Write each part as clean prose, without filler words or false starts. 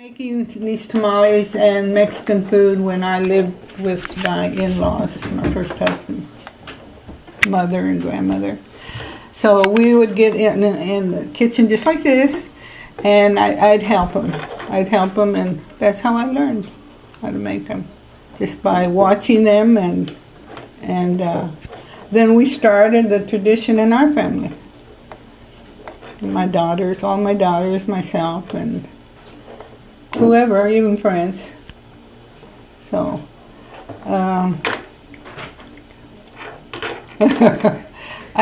Making these tamales and Mexican food when I lived with my in-laws, my first husband's mother and grandmother. So we would get in the kitchen just like this, and I'd help them. And that's how I learned how to make them, just by watching them, and then we started the tradition in our family. My daughters, all my daughters, myself, and whoever, even friends. So, I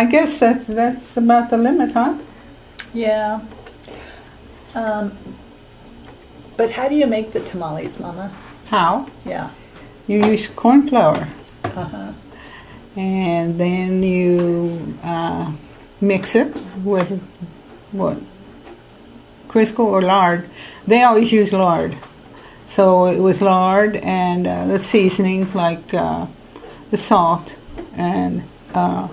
guess that's about the limit, huh? Yeah. But how do you make the tamales, Mama? How? Yeah. You use corn flour, Uh-huh. and then you mix it with what? Crisco or lard. They always use lard. So it was lard and the seasonings like the salt, and that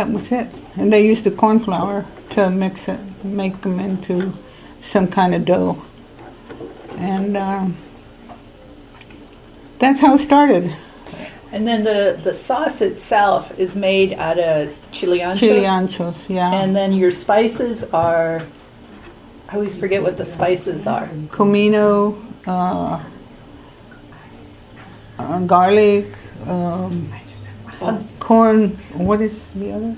was it. And they used the corn flour to mix it, make them into some kind of dough. And that's how it started. And then the sauce itself is made out of chili ancho. Chili anchos, yeah. And then your spices are, I always forget what the spices are. Comino, garlic, corn, what is the other?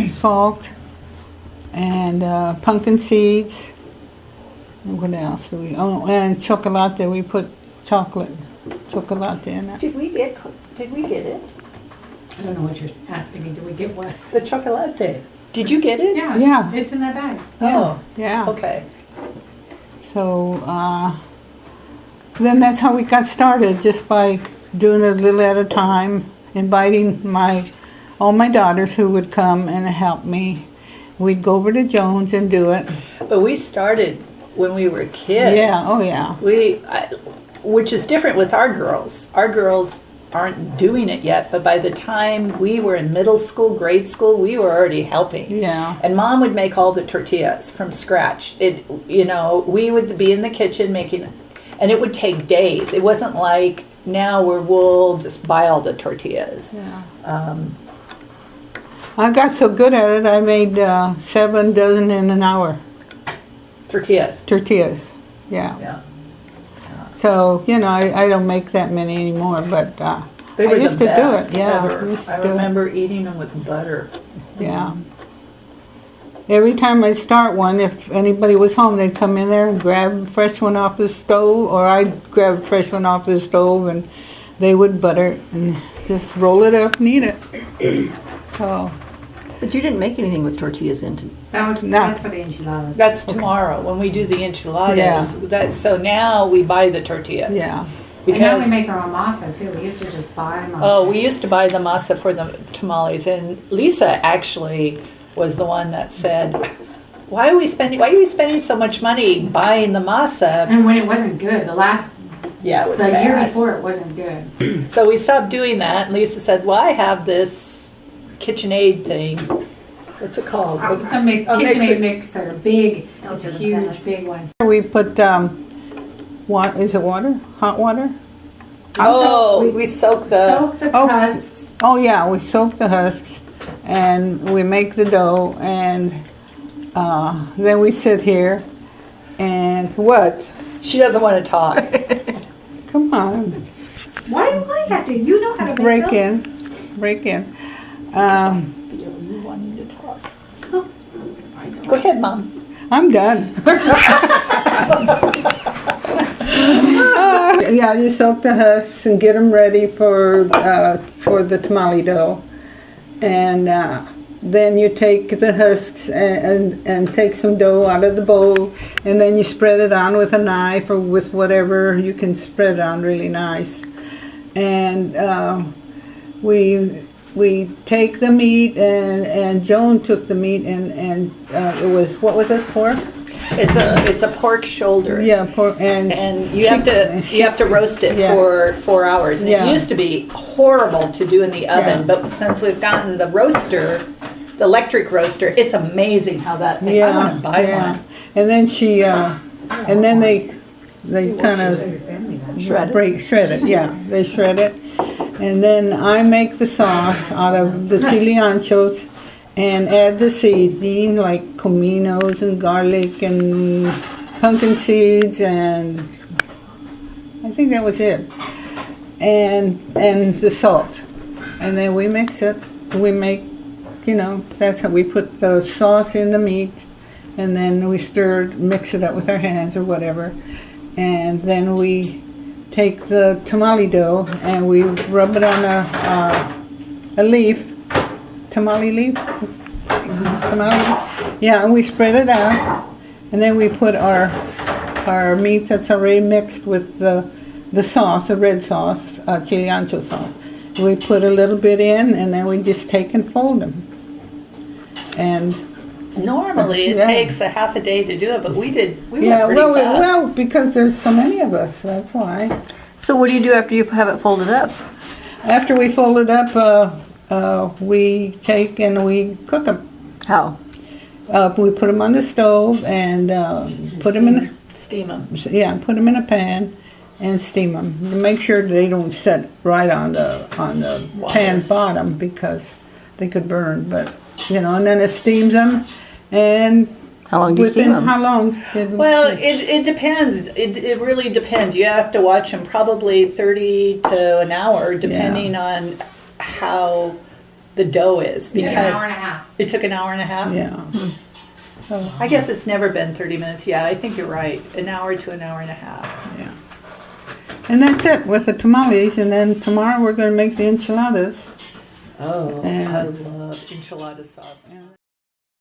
Salt, and pumpkin seeds. And what else do we? Oh, and chocolate. We put chocolate in it. Did we get it? I don't know what you're asking me. Did we get what? The chocolate. Did you get it? Yeah, Yeah. it's in that bag. Oh, Yeah. okay. So then that's how we got started, just by doing it a little at a time, inviting all my daughters who would come and help me. We'd go over to Jones and do it. But we started when we were kids. Yeah, oh yeah. Which is different with our girls. Our girls aren't doing it yet, but by the time we were in middle school, grade school, we were already helping. Yeah. And Mom would make all the tortillas from scratch. We would be in the kitchen making, and it would take days. It wasn't like now where we'll just buy all the tortillas. Yeah. I got so good at it, I made 7 dozen in an hour. Tortillas, yeah. Yeah. So, I don't make that many anymore, but I They were used the to do best it. Yeah, ever. used to I do it. remember eating them with butter. Yeah. Every time I'd start one, if anybody was home, they'd come in there and grab a fresh one off the stove, or I'd grab a fresh one off the stove, and they would butter it and just roll it up and eat it. So, But you didn't make anything with tortillas into. That's for the enchiladas. That's tomorrow when we do the enchiladas. Yeah. So now we buy the tortillas. yeah. And now we Because make our own masa too. We used to just buy masa. oh, we used to buy the masa for the tamales, and Lisa actually was the one that said, "Why are you spending so much money buying the masa?" And when it wasn't good, It was the year bad. before it wasn't good. So we stopped doing that, and Lisa said, "Well, I have this KitchenAid thing. What's it called?" It's a KitchenAid mixer, big. It's a huge, big one. We put, what, is it water? Hot water? Oh, we soak the. Soak the Oh. husks. Oh yeah, we soak the husks, and we make the dough, and then we sit here, and what? She doesn't want to talk. Come on, Why do I have to? You know how to make them. break in. You wanting to talk. Go ahead, Mom. I'm done. Yeah, you soak the husks and get them ready for the tamale dough, and then you take the husks and take some dough out of the bowl, and then you spread it on with a knife or with whatever you can spread it on really nice, and we take the meat, and Joan took the meat, and it was, what was it, pork? It's a pork shoulder. Yeah, pork, and you have to roast it for 4 hours. And Yeah. it used to be horrible to do in the oven, Yeah. but since we've gotten the roaster, the electric roaster. It's amazing how that thing, I want to buy one. And then she, and then they kind of shred it. Yeah, they shred it. And then I make the sauce out of the chili anchos and add the seasoning like cominos and garlic and pumpkin seeds, and I think that was it. And the salt. And then we mix it. We make, that's how we put the sauce in the meat, and then we mix it up with our hands or whatever. And then we take the tamale dough and we rub it on a leaf, tamale leaf. Yeah, and we spread it out, and then we put our meat that's already mixed with the sauce, the red sauce, chili ancho sauce. We put a little bit in, and then we just take and fold them. And Normally it takes a half a day to do it, but we went pretty well, fast. well, because there's so many of us, that's why. So what do you do after you have it folded up? After we fold it up, we take and we cook them. How? We put them on the stove and put them in. Steam them. Yeah, put them in a pan and steam them. Make sure they don't set right on the pan bottom because they could burn. But and then it steams them. And how long do you steam them? How long? Well, it depends. It really depends. You have to watch them probably 30 to an hour, depending on how the dough is. Because an hour and a half. It took an hour and a half? Yeah. So, I guess it's never been 30 minutes. Yeah, I think you're right. An hour to an hour and a half. yeah. And that's it with the tamales. And then tomorrow we're going to make the enchiladas. Oh, And- I love enchilada sauce.